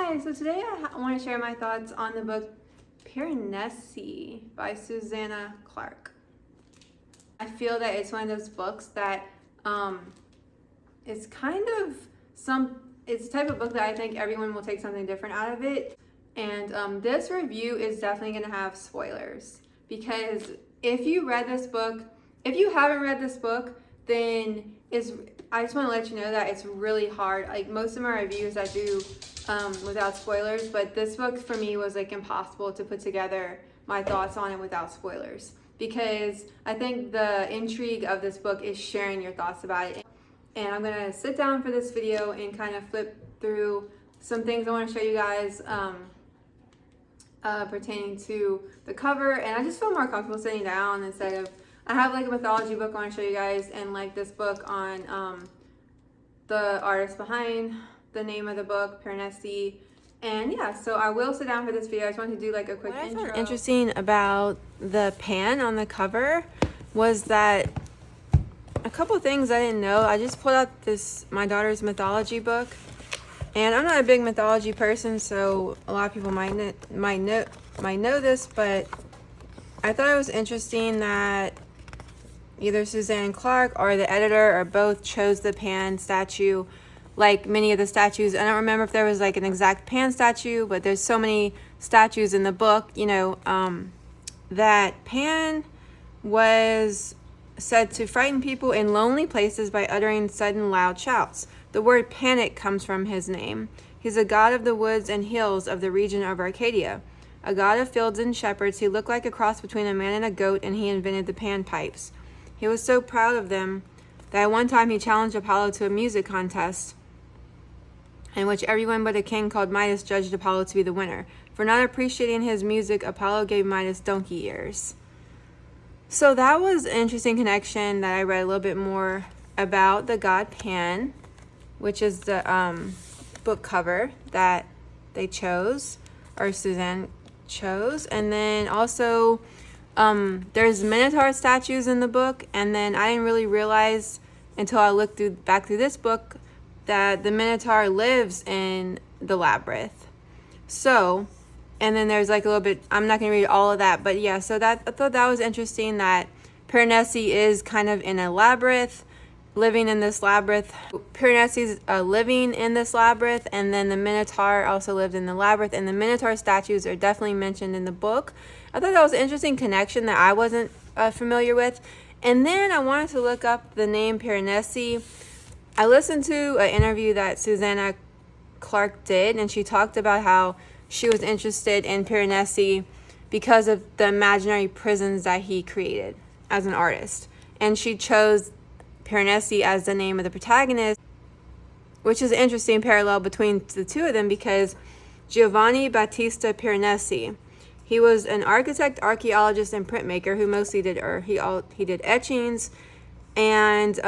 Hi, so today I want to share my thoughts on the book Piranesi by Susanna Clarke. I feel that it's one of those books that it's kind of it's the type of book that I think everyone will take something different out of it. And this review is definitely going to have spoilers, because if you read this book, if you haven't read this book, then I just want to let you know that it's really hard. Like most of my reviews I do without spoilers, but this book for me was like impossible to put together my thoughts on it without spoilers, because I think the intrigue of this book is sharing your thoughts about it. And I'm gonna sit down for this video and kind of flip through some things I want to show you guys pertaining to the cover, and I just feel more comfortable sitting down instead of, I have like a mythology book I want to show you guys, and like this book on the artist behind the name of the book, Piranesi. And yeah, so I will sit down for this video. I just wanted to do like a quick intro. What I found interesting about the pan on the cover was that a couple things I didn't know. I just pulled out my daughter's mythology book, and I'm not a big mythology person, so a lot of people might know this, but I thought it was interesting that either Susanna Clarke or the editor or both chose the Pan statue. Like many of the statues, I don't remember if there was like an exact Pan statue, but there's so many statues in the book, that Pan was said to frighten people in lonely places by uttering sudden loud shouts. The word panic comes from his name. He's a god of the woods and hills of the region of Arcadia, a god of fields and shepherds. He looked like a cross between a man and a goat, and he invented the panpipes. He was so proud of them that at one time he challenged Apollo to a music contest, in which everyone but a king called Midas judged Apollo to be the winner. For not appreciating his music, Apollo gave Midas donkey ears. So that was an interesting connection that I read a little bit more about the god Pan, which is the book cover that they chose, or Suzanne chose. And then also there's Minotaur statues in the book, and then I didn't really realize until I looked back through this book that the Minotaur lives in the labyrinth. So, and then there's like a little bit, I'm not going to read all of that, but yeah, so that I thought that was interesting that Piranesi is kind of in a labyrinth, living in this labyrinth. Piranesi's living in this labyrinth, and then the Minotaur also lived in the labyrinth, and the Minotaur statues are definitely mentioned in the book. I thought that was an interesting connection that I wasn't familiar with. And then I wanted to look up the name Piranesi. I listened to an interview that Susanna Clarke did, and she talked about how she was interested in Piranesi because of the imaginary prisons that he created as an artist. And she chose Piranesi as the name of the protagonist, which is an interesting parallel between the two of them, because Giovanni Battista Piranesi, he was an architect, archaeologist, and printmaker who mostly did he did etchings, and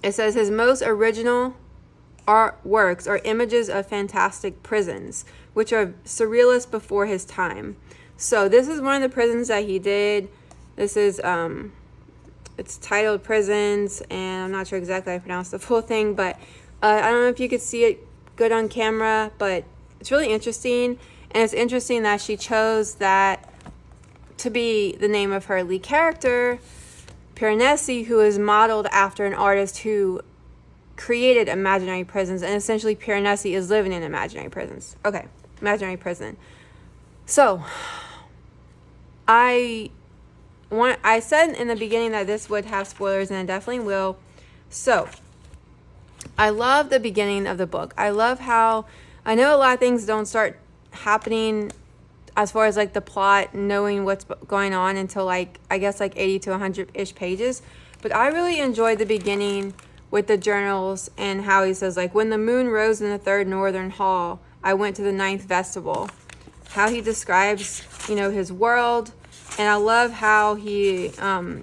it says his most original works are images of fantastic prisons, which are surrealist before his time. So this is one of the prisons that he did. This is it's titled Prisons, and I'm not sure exactly how I pronounced the full thing, but I don't know if you could see it good on camera, but it's really interesting. And it's interesting that she chose that to be the name of her lead character, Piranesi, who is modeled after an artist who created imaginary prisons, and essentially Piranesi is living in imaginary prisons. Okay, imaginary prison. So, I said in the beginning that this would have spoilers, and it definitely will. So, I love the beginning of the book. I love how, I know a lot of things don't start happening as far as like the plot, knowing what's going on until like, I guess like 80 to 100-ish pages. But I really enjoyed the beginning with the journals, and how he says like, when the moon rose in the third northern hall, I went to the ninth vestibule. How he describes, his world. And I love how he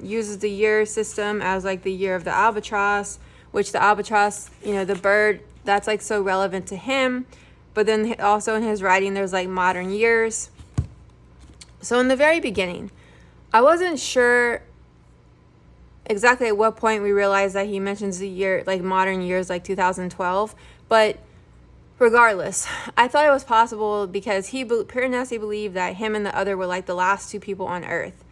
uses the year system as like the year of the albatross, which the albatross, the bird, that's like so relevant to him. But then also in his writing, there's like modern years. So in the very beginning, I wasn't sure exactly at what point we realized that he mentions the year, like modern years, like 2012. But regardless, I thought it was possible because Piranesi believed that him and the other were like the last two people on Earth.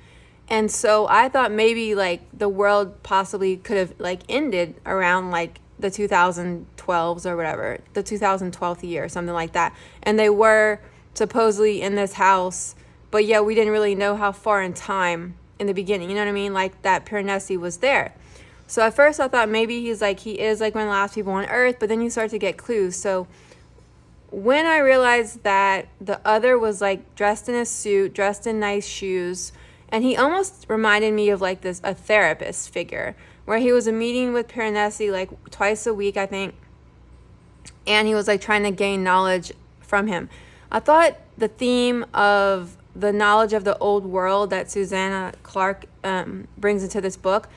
And so I thought maybe like the world possibly could have like ended around like the 2012s or whatever, the 2012th year or something like that. And they were supposedly in this house, but yeah, we didn't really know how far in time in the beginning, you know what I mean? Like that Piranesi was there. So at first I thought maybe he is like one of the last people on Earth, but then you start to get clues. So when I realized that the other was like dressed in a suit, dressed in nice shoes, and he almost reminded me of like a therapist figure, where he was a meeting with Piranesi like twice a week, I think, and he was like trying to gain knowledge from him. I thought the theme of the knowledge of the old world that Susanna Clarke brings into this book,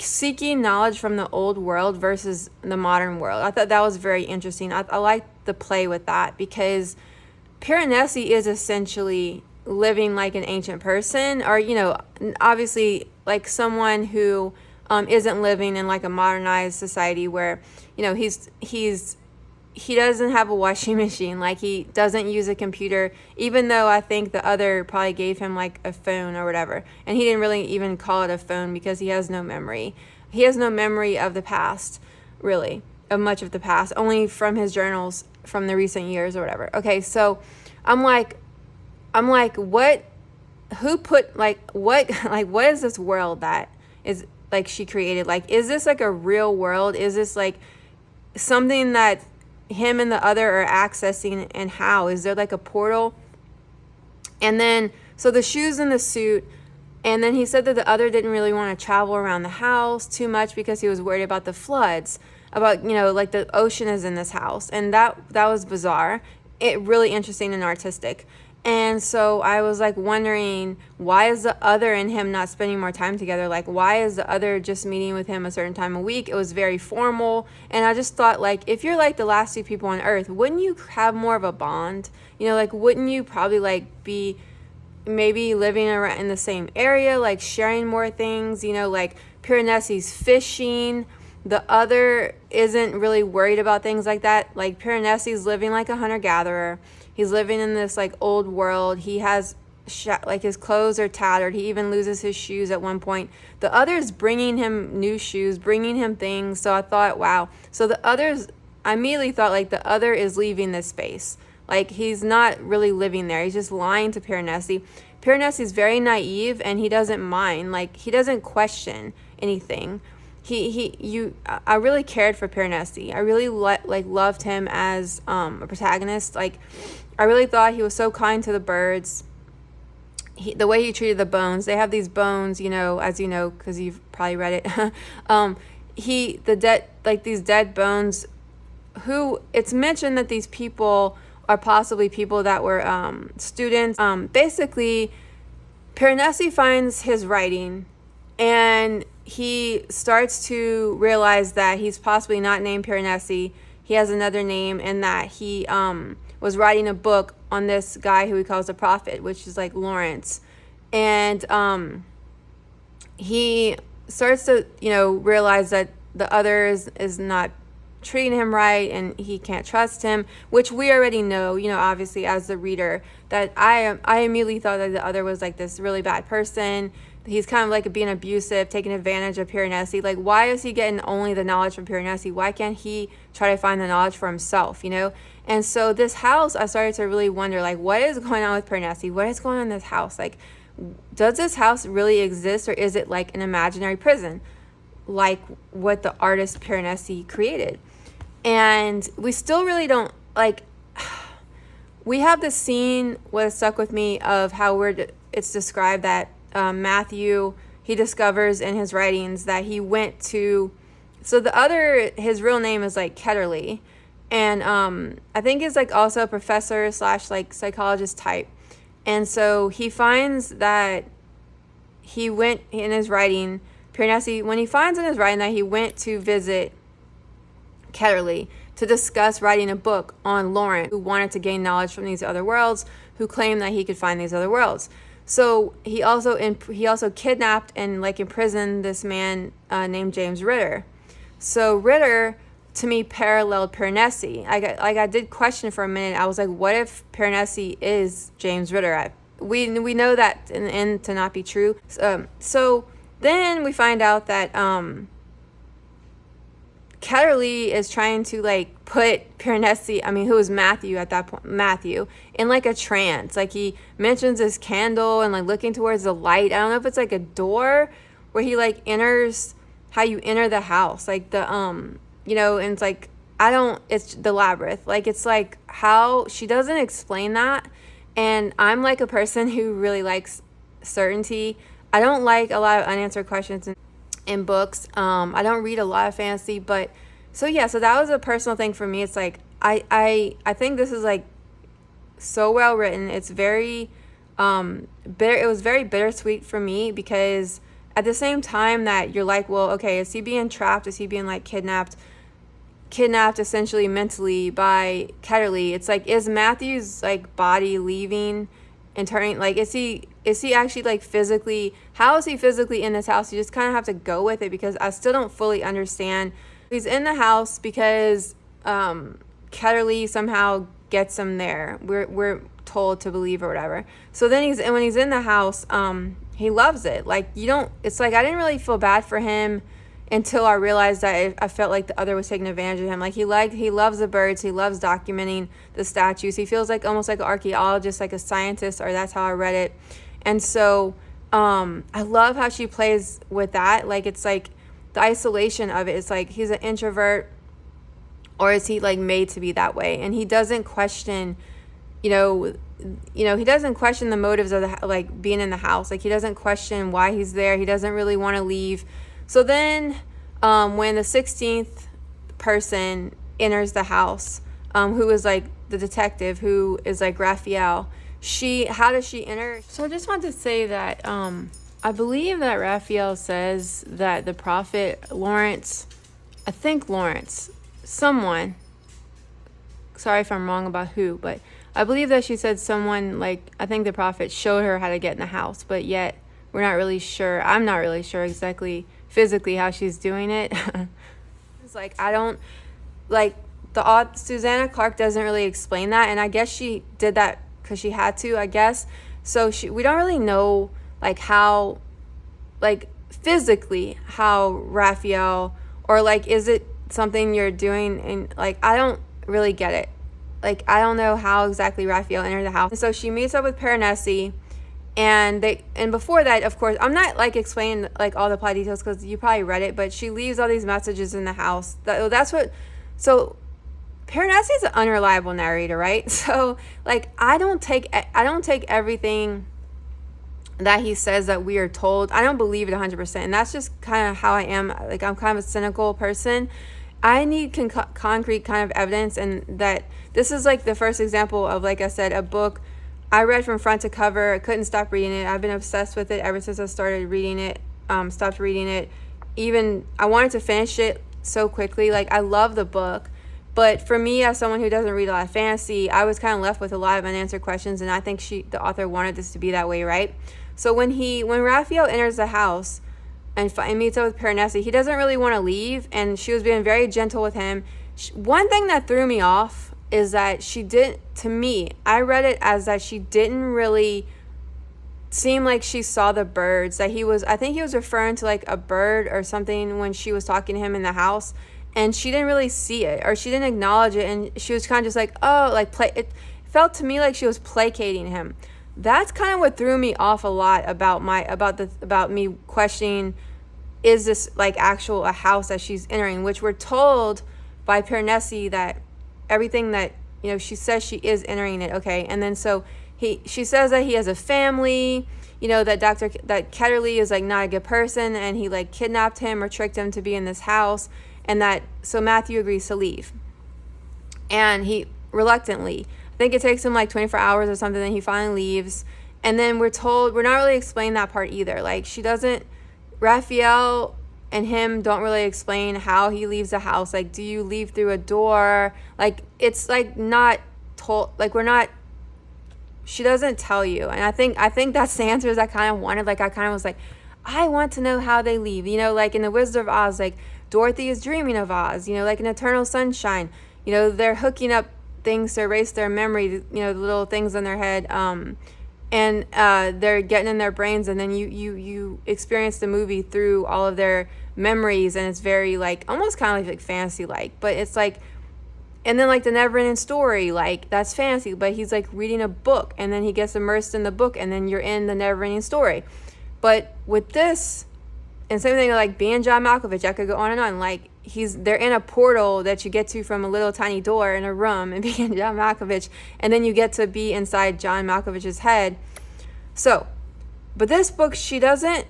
seeking knowledge from the old world versus the modern world, I thought that was very interesting. I liked the play with that, because Piranesi is essentially living like an ancient person, or obviously like someone who isn't living in like a modernized society where he doesn't have a washing machine, like he doesn't use a computer, even though I think the other probably gave him like a phone or whatever, and he didn't really even call it a phone because he has no memory of the past, really, of much of the past, only from his journals from the recent years or whatever. Okay, so I'm like, what is this world that is like she created? Like, is this like a real world? Is this like something that him and the other are accessing, and how? Is there like a portal? And then, so the shoes and the suit, and then he said that the other didn't really want to travel around the house too much because he was worried about the floods, about, like the ocean is in this house. And that was bizarre. It really interesting and artistic. And so I was like wondering, why is the other and him not spending more time together? Like, why is the other just meeting with him a certain time a week? It was very formal. And I just thought, like, if you're like the last two people on Earth, wouldn't you have more of a bond? Like, wouldn't you probably like be maybe living around in the same area, like sharing more things? Like Piranesi's fishing. The other isn't really worried about things like that. Like Piranesi's living like a hunter-gatherer. He's living in this like old world. He has like his clothes are tattered. He even loses his shoes at one point. The other's bringing him new shoes, bringing him things. So I thought, wow. So I immediately thought like the other is leaving this space. Like he's not really living there. He's just lying to Piranesi. Piranesi's very naive, and he doesn't mind. Like he doesn't question anything. I really cared for Piranesi. I really loved him as a protagonist. Like I really thought he was so kind to the birds. The way he treated the bones. They have these bones, as you know, because you've probably read it. These dead bones. Who it's mentioned that these people are possibly people that were students. Basically, Piranesi finds his writing, and he starts to realize that he's possibly not named Piranesi. He has another name, and that he was writing a book on this guy who he calls a prophet, which is like Lawrence. And he starts to, realize that the other is not treating him right, and he can't trust him, which we already know, obviously as the reader, that I immediately thought that the other was like this really bad person. He's kind of like being abusive, taking advantage of Piranesi. Like, why is he getting only the knowledge from Piranesi? Why can't he try to find the knowledge for himself, And so this house, I started to really wonder, like, what is going on with Piranesi? What is going on in this house? Like, does this house really exist, or is it like an imaginary prison, like what the artist Piranesi created? And we still really don't, like, we have this scene, what stuck with me, of how it's described that Matthew, he discovers in his writings that he went to, so the other, his real name is like Ketterly, and I think he's like also a professor / like psychologist type. And so he finds that he went in his writing, Piranesi, when he finds in his writing that he went to visit Ketterly to discuss writing a book on Lawrence, who wanted to gain knowledge from these other worlds, who claimed that he could find these other worlds. So he also kidnapped and like imprisoned this man named James Ritter. So Ritter to me paralleled Piranesi. I did question for a minute. I was like, what if Piranesi is James Ritter? We know that in the end to not be true. So then we find out that Ketterly is trying to like put Piranesi, who was Matthew at that point, Matthew, in like a trance. Like he mentions this candle and like looking towards the light. I don't know if it's like a door where he like enters, how you enter the house, like the and it's like it's the labyrinth. Like it's like how she doesn't explain that. And I'm like a person who really likes certainty. I don't like a lot of unanswered questions in books. I don't read a lot of fantasy, but so that was a personal thing for me. It's like I think this is like so well written. It's very bitter. It was very bittersweet for me, because at the same time that you're like, well, okay, is he being trapped? Is he being like kidnapped essentially mentally by Ketterly? It's like, is Matthew's like body leaving and turning, like, is he actually like physically, how is he physically in this house? You just kind of have to go with it, because I still don't fully understand. He's in the house because Ketterly somehow gets him there. We're told to believe or whatever. So then when he's in the house, he loves it. Like, it's like I didn't really feel bad for him until I realized that I felt like the other was taking advantage of him. Like he loves the birds. He loves documenting the statues. He feels like almost like an archaeologist, like a scientist, or that's how I read it. And so I love how she plays with that. Like, it's like the isolation of it. It's like he's an introvert, or is he like made to be that way? And he doesn't question, he doesn't question the motives of like being in the house. Like he doesn't question why he's there. He doesn't really want to leave. So then when the 16th person enters the house, who is like the detective, who is like Raphael, how does she enter? So I just want to say that I believe that Raphael says that the prophet Lawrence, someone, sorry if I'm wrong about who, but I believe that she said someone, like, I think the prophet showed her how to get in the house, but yet we're not really sure. I'm not really sure exactly physically how she's doing it. It's like, I don't, like, Susanna Clarke doesn't really explain that, and I guess she did that because she had to, I guess. So we don't really know, like, how, like, physically how Raphael, or like, is it something you're doing, and like, I don't really get it. Like, I don't know how exactly Raphael entered the house. And so she meets up with Piranesi, and before that, of course, I'm not like explaining like all the plot details because you probably read it, but she leaves all these messages in the house. So Piranesi is an unreliable narrator, right? So like, I don't take everything that he says that we are told. I don't believe it 100%, and that's just kind of how I am. Like, I'm kind of a cynical person. I need concrete kind of evidence, and that this is like the first example of, like I said, a book I read from front to cover. I couldn't stop reading it. I've been obsessed with it ever since I started reading it. Stopped reading it. Even I wanted to finish it so quickly. Like, I love the book, but for me, as someone who doesn't read a lot of fantasy, I was kind of left with a lot of unanswered questions, and I think the author wanted this to be that way, right? So when Raphael enters the house and meets up with Piranesi, he doesn't really want to leave, and she was being very gentle with him. One thing that threw me off is that I read it as that she didn't really seem like she saw the birds, that I think he was referring to like a bird or something when she was talking to him in the house, and she didn't really see it, or she didn't acknowledge it, and she was kind of just like, oh, like it felt to me like she was placating him. That's kind of what threw me off a lot about me questioning, is this like a house that she's entering, which we're told by Piranesi that everything that, she says she is entering it, okay? And then so she says that he has a family, that Ketterly is like not a good person, and he like kidnapped him or tricked him to be in this house, and so Matthew agrees to leave. And he reluctantly, I think it takes him like 24 hours or something, then he finally leaves. And then we're not really explained that part either. Like, Raphael and him don't really explain how he leaves the house. Like, do you leave through a door? Like, it's like not told, like she doesn't tell you. And I think that's the answers I kind of wanted. Like, I kind of was like, I want to know how they leave. Like in The Wizard of Oz, like Dorothy is dreaming of Oz. Like in Eternal Sunshine, they're hooking up things to erase their memory. The little things in their head. And they're getting in their brains, and then you experience the movie through all of their memories, and it's very like almost kind of like fantasy like, but it's like. And then like the Neverending Story, like that's fantasy, but he's like reading a book, and then he gets immersed in the book, and then you're in the Neverending Story. But with this, and same thing like being John Malkovich, I could go on and on. Like they're in a portal that you get to from a little tiny door in a room, and being John Malkovich, and then you get to be inside John Malkovich's head. So, but this book, she doesn't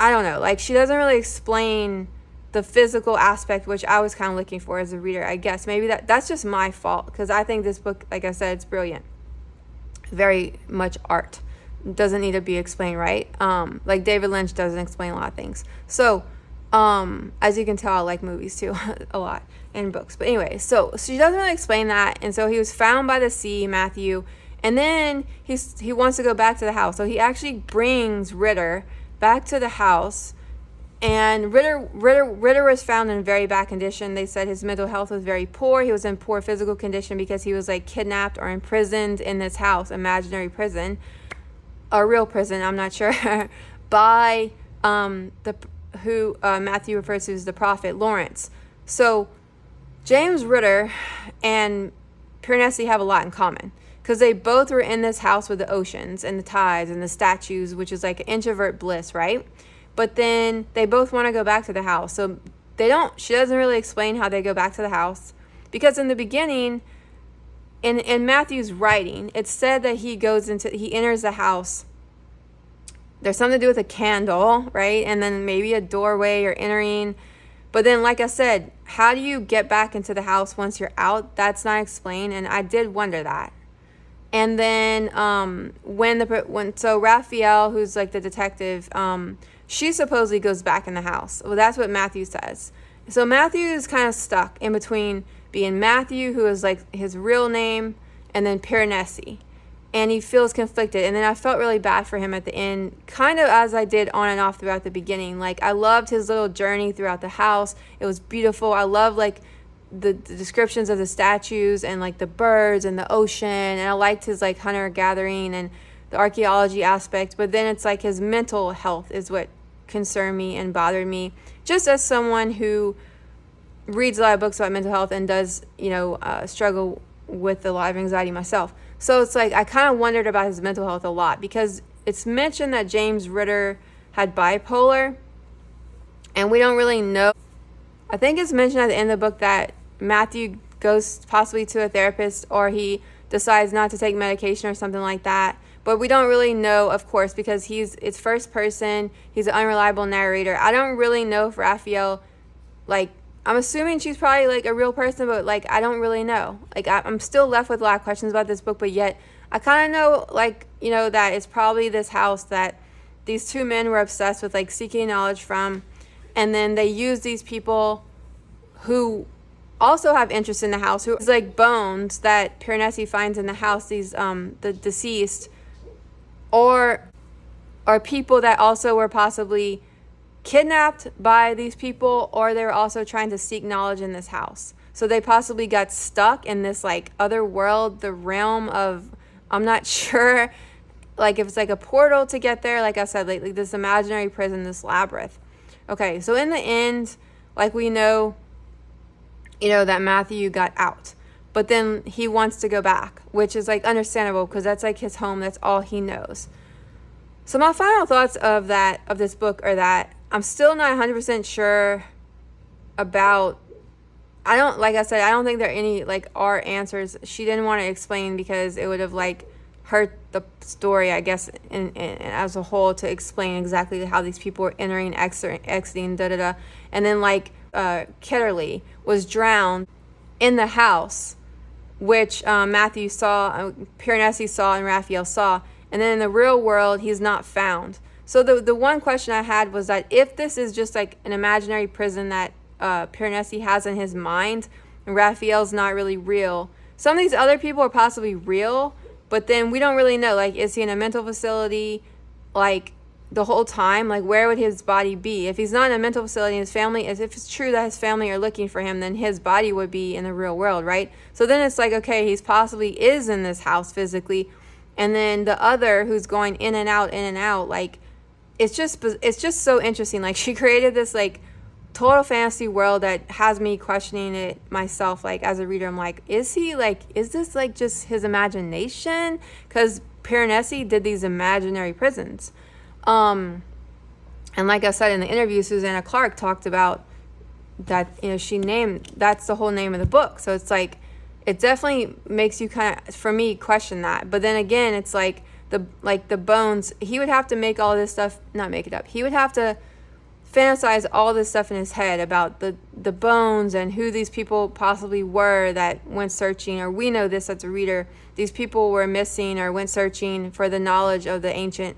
really explain the physical aspect, which I was kind of looking for as a reader, I guess. Maybe that's just my fault, because I think this book, like I said, it's brilliant. Very much art. Doesn't need to be explained, right? Like David Lynch doesn't explain a lot of things. So, as you can tell, I like movies too, a lot, and books. But anyway, so she doesn't really explain that. And so he was found by the sea, Matthew, and then he wants to go back to the house. So he actually brings Ritter back to the house. And Ritter was found in very bad condition. They said his mental health was very poor. He was in poor physical condition because he was like kidnapped or imprisoned in this house, imaginary prison, or real prison, I'm not sure, by who Matthew refers to as the prophet Lawrence. So James Ritter and Piranesi have a lot in common, because they both were in this house with the oceans and the tides and the statues, which is like introvert bliss, right? But then they both want to go back to the house. So she doesn't really explain how they go back to the house. Because in the beginning, in Matthew's writing, it said that he enters the house. There's something to do with a candle, right? And then maybe a doorway or entering. But then, like I said, how do you get back into the house once you're out? That's not explained. And I did wonder that. And then so Raphael, who's like the detective, she supposedly goes back in the house. Well, that's what Matthew says. So Matthew is kind of stuck in between being Matthew, who is like his real name, and then Piranesi. And he feels conflicted. And then I felt really bad for him at the end, kind of as I did on and off throughout the beginning. Like, I loved his little journey throughout the house. It was beautiful. I love like the descriptions of the statues and like the birds and the ocean. And I liked his like hunter gathering and the archaeology aspect. But then it's like his mental health is what concerned me and bothered me, just as someone who reads a lot of books about mental health and does struggle with a lot of anxiety myself. So it's like I kind of wondered about his mental health a lot, because it's mentioned that James Ritter had bipolar, and we don't really know. I think it's mentioned at the end of the book that Matthew goes possibly to a therapist, or he decides not to take medication or something like that. But we don't really know, of course, because it's first person. He's an unreliable narrator. I don't really know if Raphael, like, I'm assuming she's probably like a real person, but like, I don't really know. Like, I'm still left with a lot of questions about this book, but yet I kind of know, like, that it's probably this house that these two men were obsessed with, like, seeking knowledge from. And then they use these people who also have interest in the house, who is like bones that Piranesi finds in the house, these, the deceased, or people that also were possibly kidnapped by these people, or they were also trying to seek knowledge in this house. So they possibly got stuck in this like other world, the realm of, I'm not sure, like if it's like a portal to get there, like I said, like this imaginary prison, this labyrinth. Okay, so in the end, like we know, that Matthew got out, but then he wants to go back, which is like understandable, because that's like his home, that's all he knows. So my final thoughts of this book are that I'm still not 100% sure about, like I said, I don't think there are any like our answers. She didn't want to explain, because it would have like hurt the story, I guess, in as a whole, to explain exactly how these people were entering, exiting, da-da-da. And then like Kitterly was drowned in the house, which Matthew saw, Piranesi saw, and Raphael saw. And then in the real world, he's not found. So the one question I had was that if this is just like an imaginary prison that Piranesi has in his mind, and Raphael's not really real, some of these other people are possibly real, but then we don't really know. Like, is he in a mental facility? Like, the whole time, like where would his body be? If he's not in a mental facility and his family, if it's true that his family are looking for him, then his body would be in the real world, right? So then it's like, okay, he's possibly is in this house physically, and then the other who's going in and out, like it's just so interesting. Like she created this like total fantasy world that has me questioning it myself. Like as a reader, I'm like, is this like just his imagination? Because Piranesi did these imaginary prisons. And like I said in the interview, Susanna Clarke talked about that, that's the whole name of the book. So it's like, it definitely makes you kind of, for me, question that. But then again, it's like the bones, he would have to make all this stuff, not make it up. He would have to fantasize all this stuff in his head about the bones and who these people possibly were that went searching, or we know this as a reader, these people were missing or went searching for the knowledge of the ancient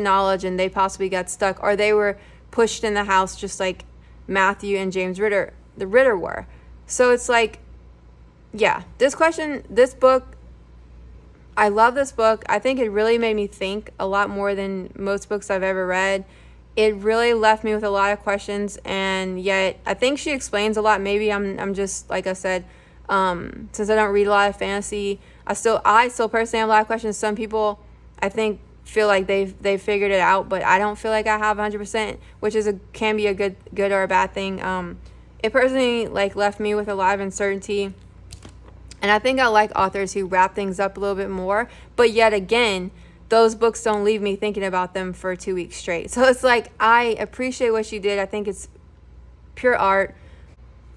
knowledge, and they possibly got stuck, or they were pushed in the house just like Matthew and James Ritter were. So it's like, yeah, this book, I love this book. I think it really made me think a lot more than most books I've ever read. It really left me with a lot of questions, and yet I think she explains a lot. Maybe I'm just, like I said, since I don't read a lot of fantasy, I still personally have a lot of questions. Some people, I think, feel like they've figured it out, but I don't feel like I have 100%, which can be a good or a bad thing. It personally like left me with a lot of uncertainty, and I think I like authors who wrap things up a little bit more, but yet again, those books don't leave me thinking about them for 2 weeks straight. So it's like, I appreciate what she did. I think it's pure art.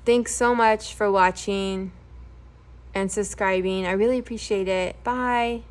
Thanks so much for watching and subscribing. I really appreciate it. Bye.